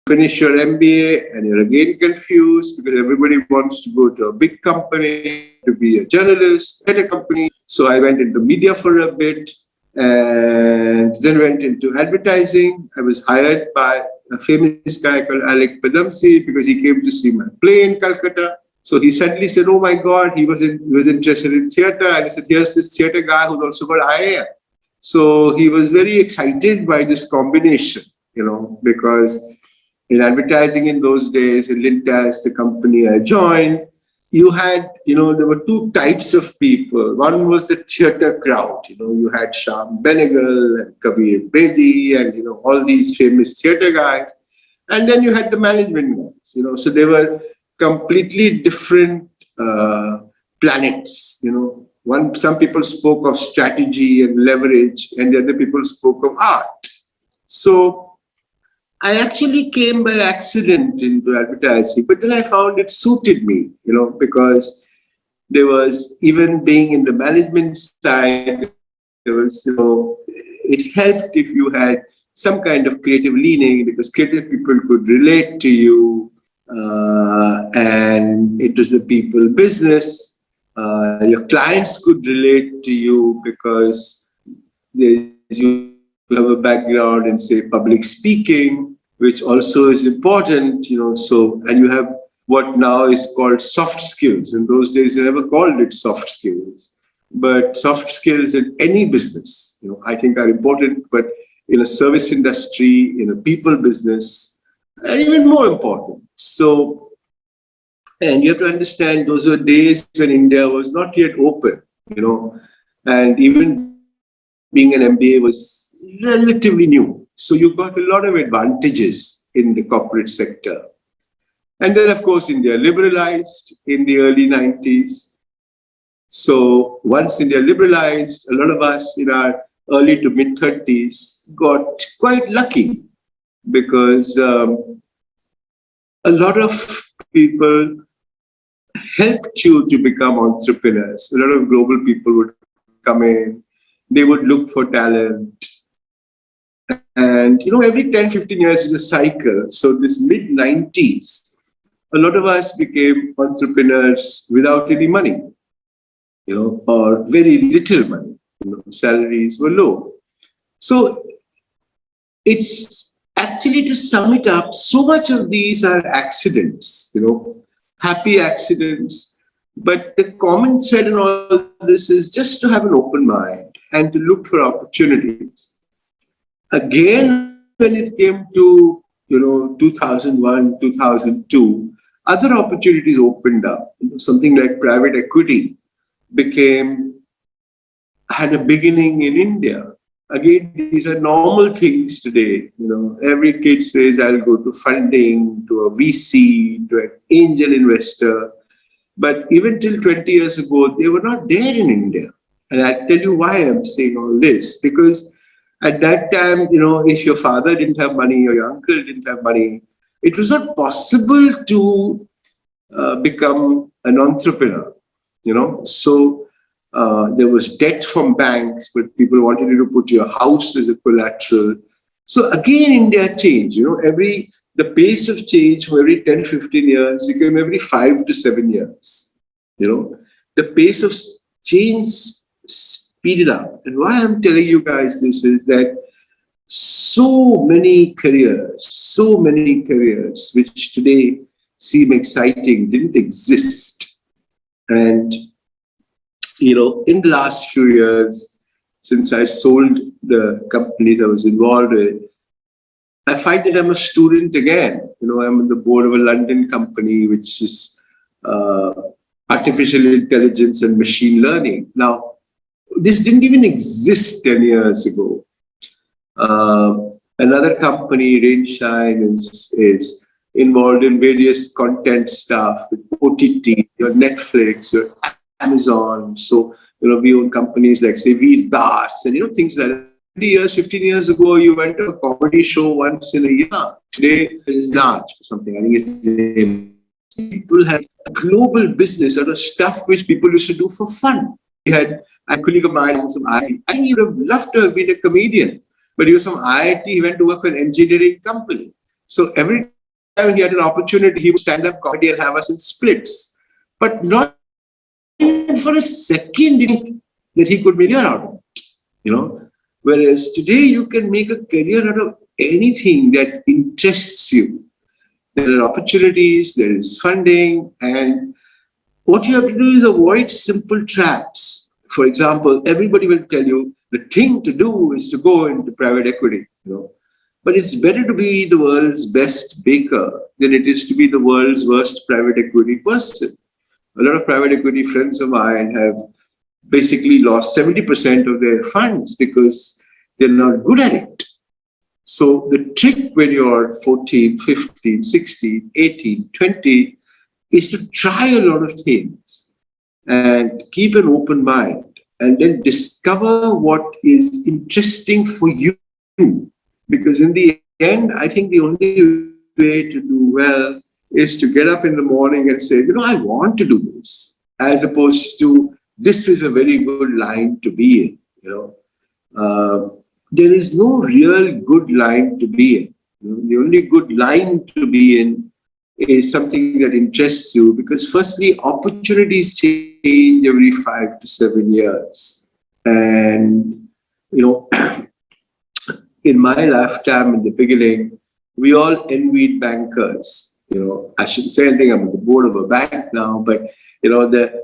finish your MBA and you're again confused because everybody wants to go to a big company, to be a journalist at a company. So I went into media for a bit and then went into advertising. I was hired by a famous guy called Alec Padamsi because he came to see my play in Calcutta. So he suddenly said, oh my God, he was interested in theatre. And he said, here's this theatre guy who's also got IAM. So he was very excited by this combination, because in advertising in those days, in Lintas, the company I joined, you had, there were two types of people. One was the theatre crowd. You had Shyam Benegal and Kabir Bedi and, all these famous theatre guys. And then you had the management guys, so they were completely different planets, Some people spoke of strategy and leverage and the other people spoke of art. So I actually came by accident into advertising, but then I found it suited me, because there was, even being in the management side, there was, it helped if you had some kind of creative leaning because creative people could relate to you, and it was a people business. Your clients could relate to you because you have a background in, say, public speaking, which also is important, so, and you have what now is called soft skills. In those days, they never called it soft skills, but soft skills in any business, I think are important, but in a service industry, in a people business, are even more important. So, and you have to understand, those were days when India was not yet open, and even being an MBA was relatively new. So you got a lot of advantages in the corporate sector. And then, of course, India liberalized in the early 90s. So once India liberalized, a lot of us in our early to mid 30s got quite lucky because a lot of people helped you to become entrepreneurs. A lot of global people would come in, they would look for talent. And, every 10, 15 years is a cycle. So this mid-90s, a lot of us became entrepreneurs without any money, or very little money. Salaries were low. So it's actually, to sum it up, so much of these are accidents, happy accidents. But the common thread in all this is just to have an open mind and to look for opportunities. Again, when it came to, 2001, 2002, other opportunities opened up. Something like private equity had a beginning in India. Again, these are normal things today. Every kid says, I'll go to funding, to a VC, to an angel investor. But even till 20 years ago, they were not there in India. And I'll tell you why I'm saying all this. Because at that time, if your father didn't have money or your uncle didn't have money, it was not possible to become an entrepreneur, So there was debt from banks, but people wanted you to put your house as a collateral. So again, India changed, the pace of change from every 10, 15 years became every 5 to 7 years. The pace of change speeded up. And why I'm telling you guys this is that so many careers, which today seem exciting, didn't exist. And, in the last few years, since I sold the companies I was involved in, I find that I'm a student again. I'm on the board of a London company, which is artificial intelligence and machine learning. Now, this didn't even exist 10 years ago. Another company, Rainshine, is involved in various content stuff, with OTT, your Netflix, your Amazon. So, we own companies like, say, Veer Das, and, things like that. 15 years ago, you went to a comedy show once in a year. Today, it is large or something. I think it's people had a global business out of stuff which people used to do for fun. We had a colleague of mine from IIT. I think he would have loved to have been a comedian, but he was from IIT. He went to work for an engineering company. So every time he had an opportunity, he would stand up comedy and have us in splits. But not for a second did he think that he could make a career out of it, you know. Whereas today you can make a career out of anything that interests you. There are opportunities, there is funding, and what you have to do is avoid simple traps. For example, everybody will tell you the thing to do is to go into private equity, you know. But it's better to be the world's best baker than it is to be the world's worst private equity person. A lot of private equity friends of mine have basically lost 70% of their funds because they're not good at it. So the trick when you're 14, 15, 16, 18, 20 is to try a lot of things and keep an open mind and then discover what is interesting for you. Because in the end, I think the only way to do well is to get up in the morning and say, you know, I want to do this, as opposed to this is a very good line to be in, you know. There is no real good line to be in. You know, the only good line to be in is something that interests you, because firstly, opportunities change every 5 to 7 years. And, you know, in my lifetime, in the beginning, we all envied bankers. You know, I shouldn't say anything, I'm on the board of a bank now, but, you know, the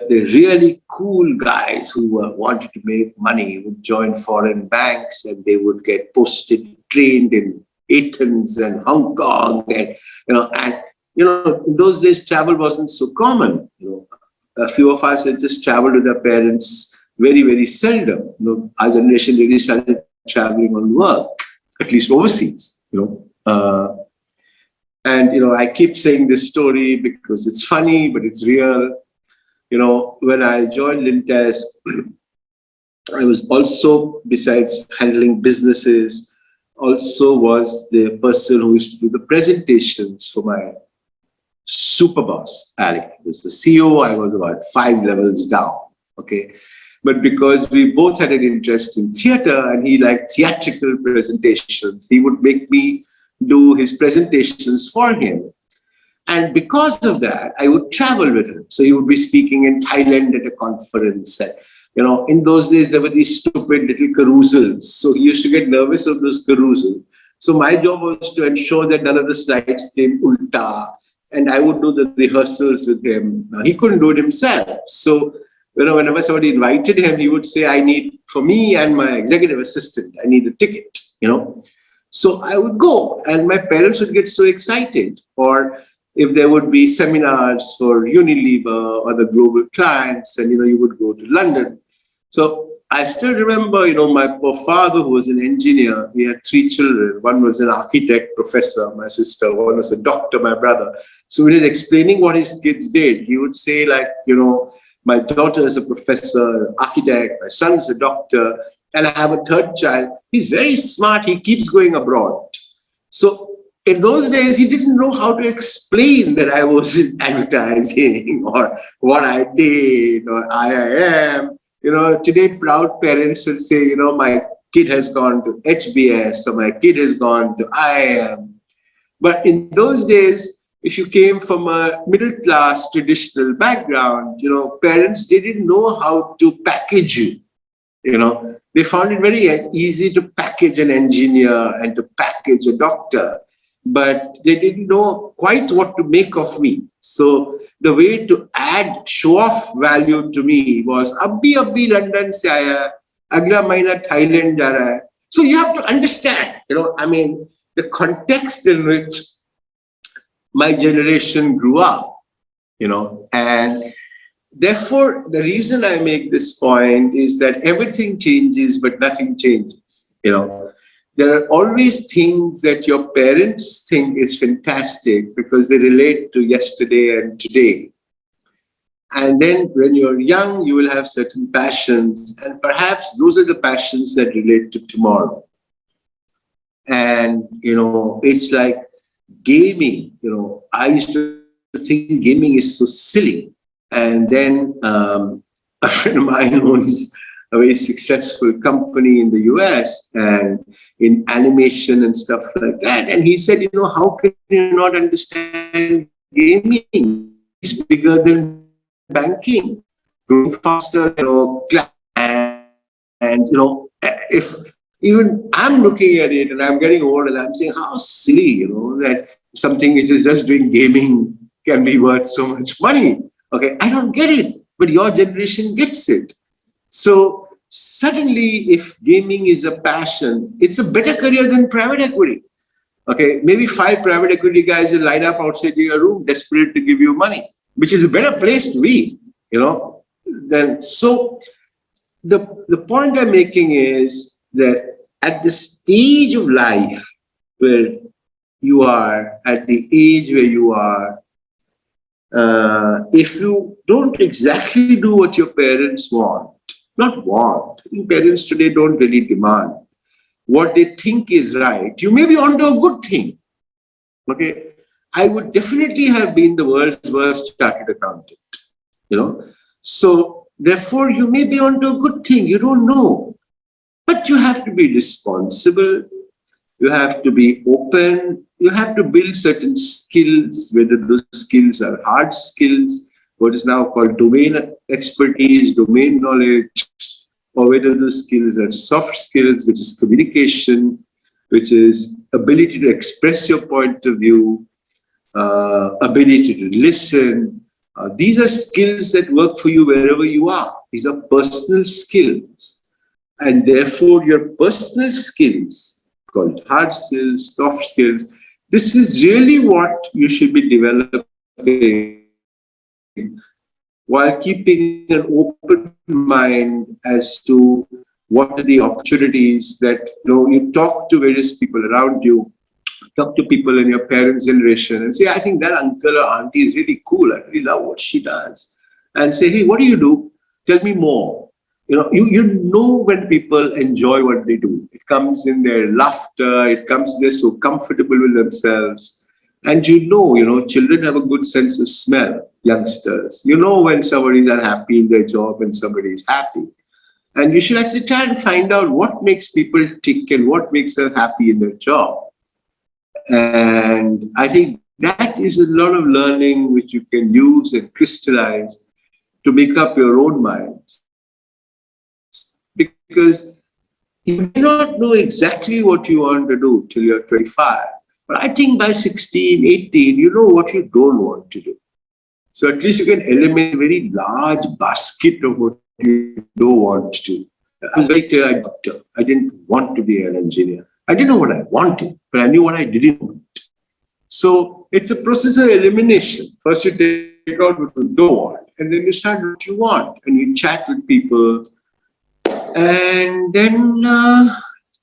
really cool guys who wanted to make money would join foreign banks and they would get posted, trained in Athens and Hong Kong, and in those days travel wasn't so common. You know, a few of us had just traveled with our parents very, very seldom. You know, our generation really started traveling on work, at least overseas. You know, and you know, I keep saying this story because it's funny, but it's real. You know, when I joined Lintas, I was also, besides handling businesses, also was the person who used to do the presentations for my super boss, Alec. He was the CEO. I was about 5 levels down. Okay. But because we both had an interest in theater and he liked theatrical presentations, he would make me do his presentations for him. And because of that, I would travel with him. So he would be speaking in Thailand at a conference. And, you know, in those days, there were these stupid little carousels. So he used to get nervous of those carousels. So my job was to ensure that none of the slides came ulta. And I would do the rehearsals with him. He couldn't do it himself. So, you know, whenever somebody invited him, he would say, I need, for me and my executive assistant, I need a ticket, you know. So I would go and my parents would get so excited. Or if there would be seminars for Unilever or the global clients, and, you know, you would go to London. So I still remember, you know, my poor father, who was an engineer, he had 3 children. One was an architect professor, my sister. One was a doctor, my brother. So when he was explaining what his kids did, he would say, like, you know, my daughter is a professor, an architect, my son is a doctor, and I have a 3rd child. He's very smart. He keeps going abroad. So in those days, he didn't know how to explain that I was in advertising or what I did or IIM. You know, today proud parents would say, you know, my kid has gone to HBS or my kid has gone to IIM. But in those days, if you came from a middle class traditional background, you know, parents, they didn't know how to package you. You know, they found it very easy to package an engineer and to package a doctor, but they didn't know quite what to make of me. So the way to add show-off value to me was, abhi London se aaya, agla mahina Thailand ja raha hai. So you have to understand, you know, I mean, the context in which my generation grew up, you know, and therefore, the reason I make this point is that everything changes, but nothing changes. You know, there are always things that your parents think is fantastic because they relate to yesterday and today. And then when you're young, you will have certain passions, and perhaps those are the passions that relate to tomorrow. And, you know, it's like gaming. You know, I used to think gaming is so silly. And then a friend of mine owns a very successful company in the US and in animation and stuff like that. And he said, how can you not understand gaming? It's bigger than banking, growing faster, and if even I'm looking at it and I'm getting old and I'm saying, how silly, that something which is just doing gaming can be worth so much money. Okay, I don't get it, but your generation gets it. So suddenly, if gaming is a passion, it's a better career than private equity. Okay, maybe 5 private equity guys will line up outside your room, desperate to give you money, which is a better place to be, Then so the point I'm making is that at the stage of life where you are, at the age where you are, if you don't exactly do what your parents want, not want, parents today don't really demand what they think is right, you may be onto a good thing. Okay, I would definitely have been the world's worst chartered accountant, So therefore, you may be onto a good thing. You don't know, but you have to be responsible. You have to be open. You have to build certain skills, whether those skills are hard skills, what is now called domain expertise, domain knowledge, or whether those skills are soft skills, which is communication, which is ability to express your point of view, ability to listen. These are skills that work for you wherever you are. These are personal skills. And therefore, your personal skills, called hard skills, soft skills, this is really what you should be developing while keeping an open mind as to what are the opportunities that, you talk to various people around you, talk to people in your parents' generation and say, I think that uncle or auntie is really cool. I really love what she does. And say, hey, what do you do? Tell me more. You know when people enjoy what they do. It comes in their laughter. It comes, they're so comfortable with themselves. And children have a good sense of smell, youngsters. You know when somebody's unhappy in their job and somebody's happy. And you should actually try and find out what makes people tick and what makes them happy in their job. And I think that is a lot of learning which you can use and crystallize to make up your own minds. Because you may not know exactly what you want to do till you're 25. But I think by 16, 18, you know what you don't want to do. So at least you can eliminate a very large basket of what you don't want to do. I was very clear, I'm a doctor. I didn't want to be an engineer. I didn't know what I wanted, but I knew what I didn't want. So it's a process of elimination. First you take out what you don't want, and then you start what you want, and you chat with people, and then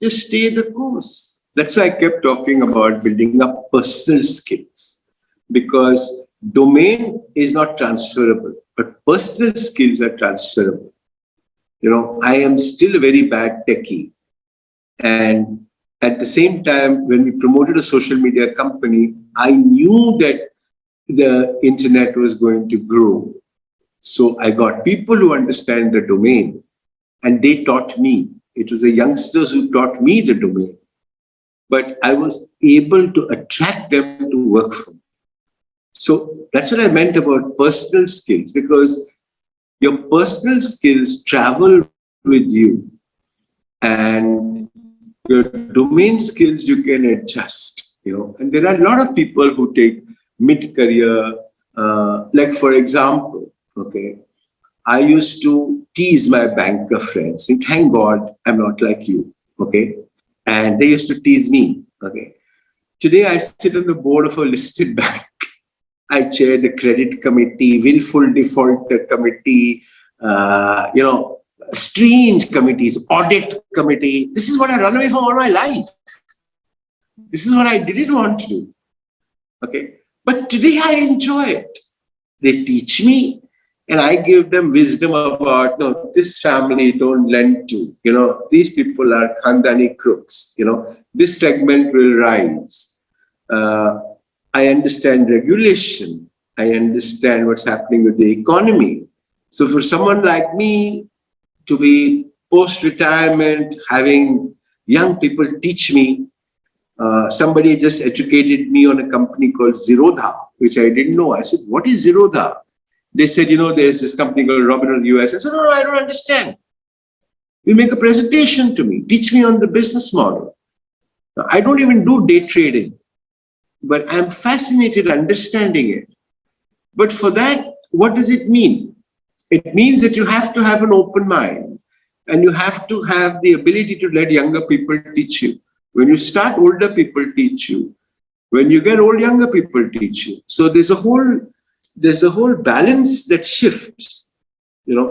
just stay the course. That's why I kept talking about building up personal skills, because domain is not transferable, but personal skills are transferable. I am still a very bad techie. And at the same time, when we promoted a social media company, I knew that the internet was going to grow. So I got people who understand the domain, and they taught me. It was the youngsters who taught me the domain. But I was able to attract them to work for me. So that's what I meant about personal skills, because your personal skills travel with you, and your domain skills you can adjust, And there are a lot of people who take mid-career, like for example, okay, I used to tease my banker friends, and thank God I'm not like you, okay? And they used to tease me, okay? Today I sit on the board of a listed bank. I chair the credit committee, willful defaulter committee, strange committees, audit committee. This is what I run away from all my life. This is what I didn't want to do, okay? But today I enjoy it. They teach me, and I give them wisdom about, no, this family don't lend to, these people are Khandani crooks, this segment will rise. I understand regulation. I understand what's happening with the economy. So for someone like me to be post-retirement, having young people teach me. Somebody just educated me on a company called Zerodha, which I didn't know. I said, what is Zerodha? They said, there's this company called Robinhood US. I said, no, I don't understand. You make a presentation to me. Teach me on the business model. Now, I don't even do day trading, but I'm fascinated understanding it. But for that, what does it mean? It means that you have to have an open mind and you have to have the ability to let younger people teach you. When you start, older people teach you. When you get old, younger people teach you. So there's a whole balance that shifts.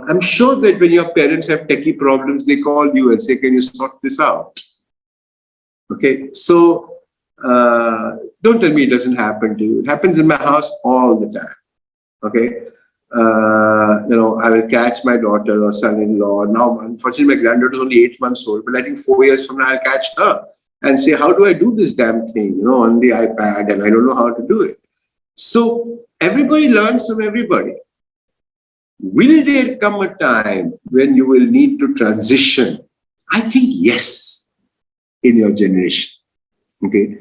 I'm sure that when your parents have techie problems, they call you and say, can you sort this out? Okay, so don't tell me it doesn't happen to you. It happens in my house all the time. Okay, I will catch my daughter or son-in-law. Now, unfortunately, my granddaughter is only 8 months old, but I think 4 years from now, I'll catch her and say, how do I do this damn thing, on the iPad, and I don't know how to do it. So everybody learns from everybody. Will there come a time when you will need to transition? I think yes, in your generation. Okay,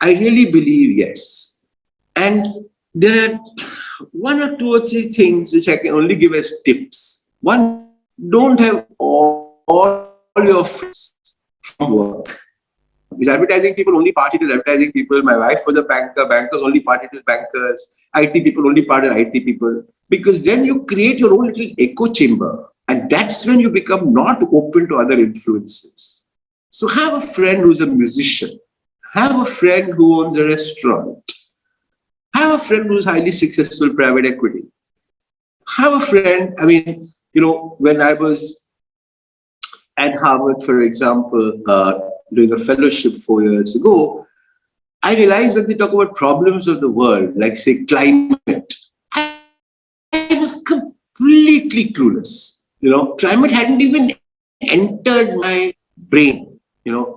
I really believe yes. And there are 1 or 2 or 3 things which I can only give as tips. One, don't have all your friends from work. Because advertising people only party to advertising people. My wife was a banker. Bankers only party to bankers. IT people only party to IT people. Because then you create your own little echo chamber. And that's when you become not open to other influences. So have a friend who's a musician. Have a friend who owns a restaurant. Have a friend who's highly successful private equity. Have a friend, when I was at Harvard, for example, doing a fellowship 4 years ago, I realized when they talk about problems of the world, like say climate, I was completely clueless. Climate hadn't even entered my brain,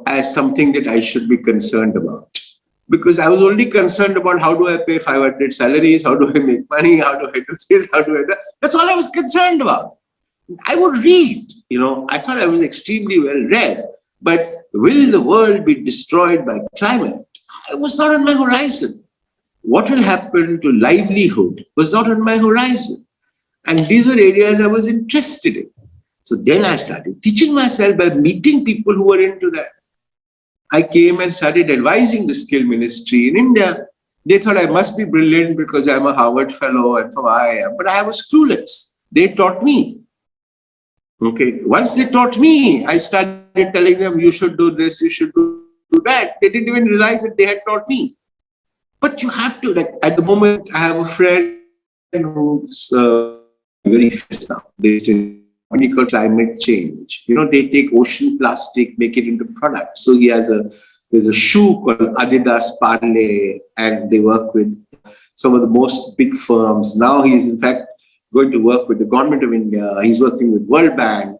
as something that I should be concerned about. Because I was only concerned about how do I pay 500 salaries, how do I make money, how do I do this, how do I do that. That's all I was concerned about. I would read, I thought I was extremely well read, but will the world be destroyed by climate? It was not on my horizon. What will happen to livelihood was not on my horizon. And these were areas I was interested in. So then I started teaching myself by meeting people who were into that. I came and started advising the skill ministry in India. They thought I must be brilliant because I'm a Harvard fellow and from IIM, but I was clueless. They taught me. Okay, once they taught me, I started telling them, you should do this, you should do that. They didn't even realize that they had taught me. But you have to, at the moment, I have a friend who's very famous now, based in called climate change. They take ocean plastic, make it into products. So there's a shoe called Adidas Parley, and they work with some of the most big firms. Now he is in fact going to work with the government of India. He's working with World Bank,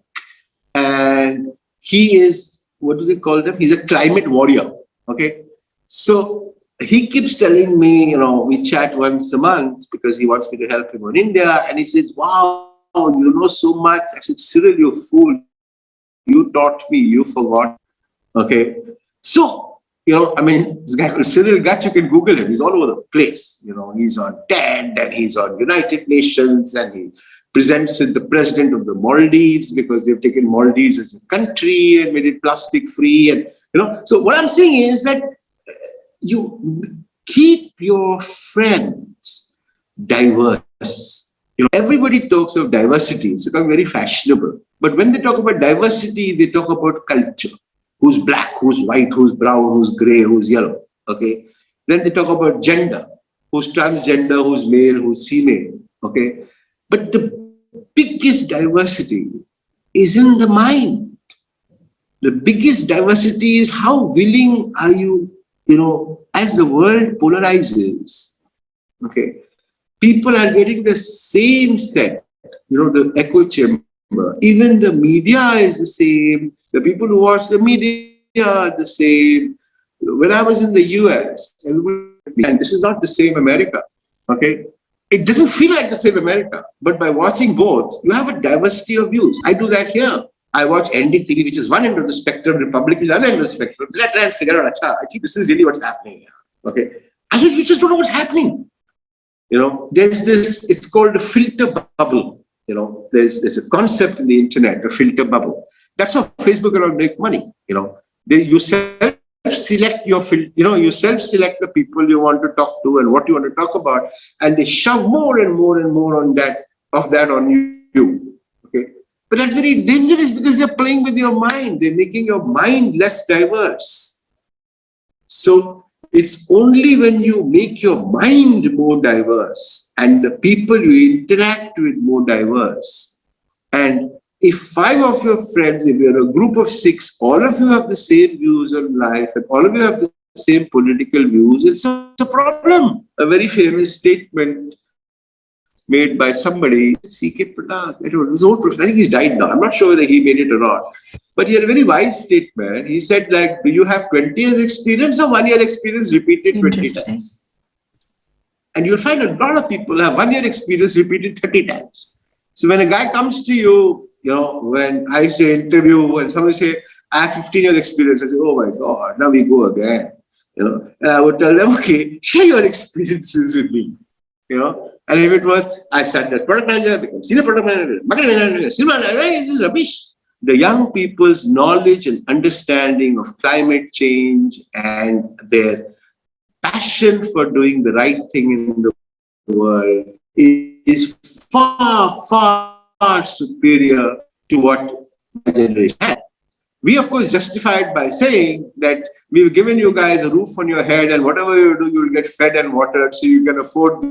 and he is, what do they call them? He's a climate warrior. Okay. So he keeps telling me, we chat once a month because he wants me to help him on India. And he says, wow, you know so much. I said, Cyril, you fool. You taught me, you forgot. Okay. So, this guy called Cyril Gatch, you can Google him. He's all over the place. He's on TED and he's on United Nations and he presents with the president of the Maldives because they've taken Maldives as a country and made it plastic free. And, so what I'm saying is that you keep your friends diverse. Everybody talks of diversity. It's become very fashionable. But when they talk about diversity, they talk about culture. Who's black, who's white, who's brown, who's gray, who's yellow. Okay. Then they talk about gender. Who's transgender, who's male, who's female. Okay. But the biggest diversity is in the mind. The biggest diversity is how willing are you, as the world polarizes. Okay. People are getting the same set, the echo chamber. Even the media is the same. The people who watch the media are the same. When I was in the US, and this is not the same America, okay? It doesn't feel like the same America, but by watching both, you have a diversity of views. I do that here. I watch NDTV, which is one end of the spectrum, Republic is the other end of the spectrum. Then I try and figure out, I think this is really what's happening here. Okay. I think you just don't know what's happening. There's this, it's called a filter bubble. There's a concept in the internet, a filter bubble. That's how Facebook will make money. You self-select you self-select the people you want to talk to and what you want to talk about, and they shove more and more and more on that on you. Okay. But that's very dangerous because they're playing with your mind. They're making your mind less diverse. So it's only when you make your mind more diverse and the people you interact with more diverse. And if 5 of your friends, if you're a group of 6, all of you have the same views on life and all of you have the same political views, it's a problem. A very famous statement made by somebody, C.K. Pratap, it was old person. I think he's died now. I'm not sure whether he made it or not. But he had a very wise statement. He said, do you have 20 years experience or 1 year experience repeated 20 times? And you'll find a lot of people have 1 year experience repeated 30 times. So when a guy comes to you, when I used to interview, when somebody say, I have 15 years experience, I say, oh my God, now we go again. And I would tell them, okay, share your experiences with me. And if it was, I started as product manager, become senior product manager, marketing manager, this is rubbish. The young people's knowledge and understanding of climate change and their passion for doing the right thing in the world is far, far superior to what my generation had. We, of course, justified by saying that we've given you guys a roof on your head and whatever you do, you will get fed and watered so you can afford